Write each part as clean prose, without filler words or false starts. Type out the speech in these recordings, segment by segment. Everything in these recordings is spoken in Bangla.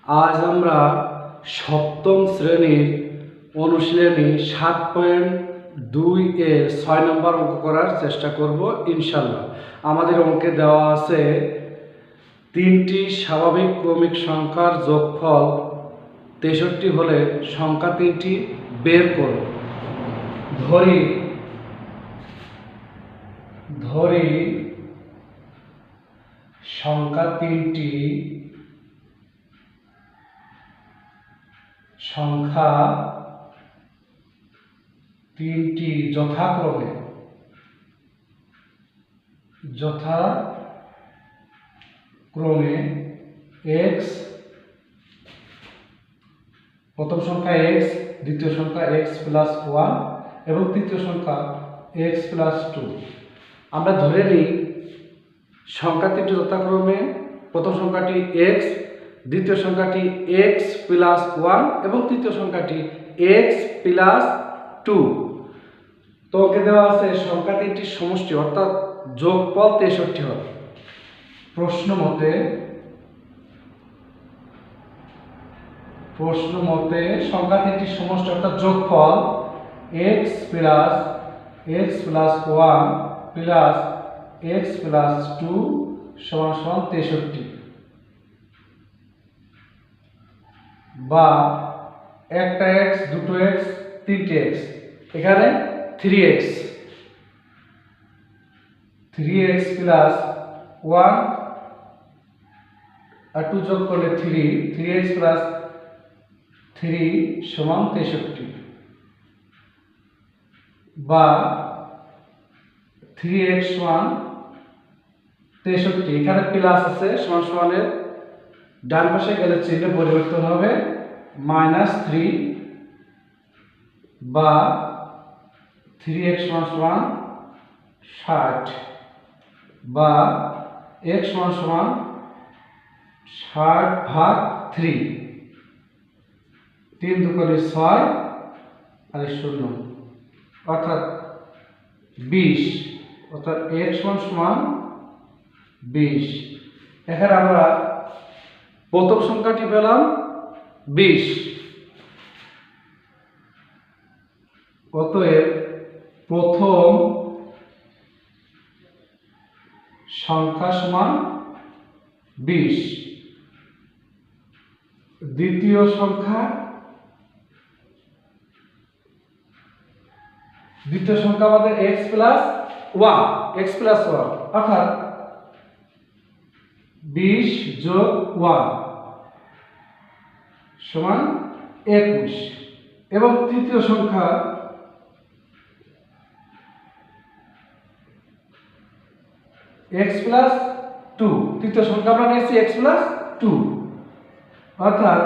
আজ আমরা সপ্তম শ্রেণীর অনুশীলনী 7.2 এর 6 নম্বর অঙ্ক করার চেষ্টা করব ইনশাল্লাহ। আমাদের অঙ্কে দেওয়া আছে তিনটি স্বাভাবিক ক্রমিক সংখ্যার যোগফল 63 হলে সংখ্যা তিনটি বের করো। ধরি সংখ্যা তিনটি যথাক্রমে x, প্রথম সংখ্যা x, দ্বিতীয় সংখ্যা x প্লাস 1 এবং তৃতীয় সংখ্যা x প্লাস 2। আমরা ধরে নিই সংখ্যা তিনটি যথাক্রমে প্রথম সংখ্যাটি x, দ্বিতীয় সংখ্যাটি x প্লাস 1 এবং তৃতীয় সংখ্যাটি x প্লাস 2। তো ওকে দেওয়া আছে সংখ্যা তিনটির সমষ্টি অর্থাৎ যোগফল 63 হবে। প্রশ্ন মতে সংখ্যা তিনটির সমষ্টি অর্থাৎ যোগফল x plus 1 plus x plus 2 সমান 63, বা একটা x, দুটো x, তিনটে x, এখানে 3x প্লাস 1 আর 2 যোগ করলে 3x প্লাস 3 সমান 63, বা 3x সমান 63। এখানে প্লাস আছে, সমানের ডান পাশে গেলে চিহ্ন পরিবর্তন হবে -3, বা 3x সমান 60, বা x সমান 60/3, 3 দুগুণে 6 আর 0 অর্থাৎ 20, অর্থাৎ x সমান 20। এখানে আমরা প্রথম সংখ্যাটি পেলাম 20, অতএব প্রথম সংখ্যা সমান 20। দ্বিতীয় সংখ্যা আমাদের x প্লাস 1 অর্থাৎ 20 যোগ 1 সমান 21, এবং তৃতীয় সংখ্যা x প্লাস 2, তৃতীয় সংখ্যা আমরা নিয়েছি x প্লাস 2 অর্থাৎ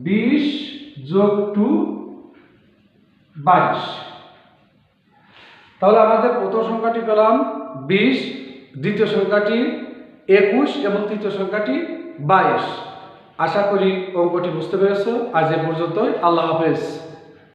20 যোগ 2 22। তাহলে আমাদের প্রথম সংখ্যাটি পেলাম 20, দ্বিতীয় সংখ্যাটি 21 এবং তৃতীয় সংখ্যাটি 22। আশা করি অঙ্কটি বুঝতে পেরেছো। আজ এ পর্যন্তই। আল্লাহ হাফেজ।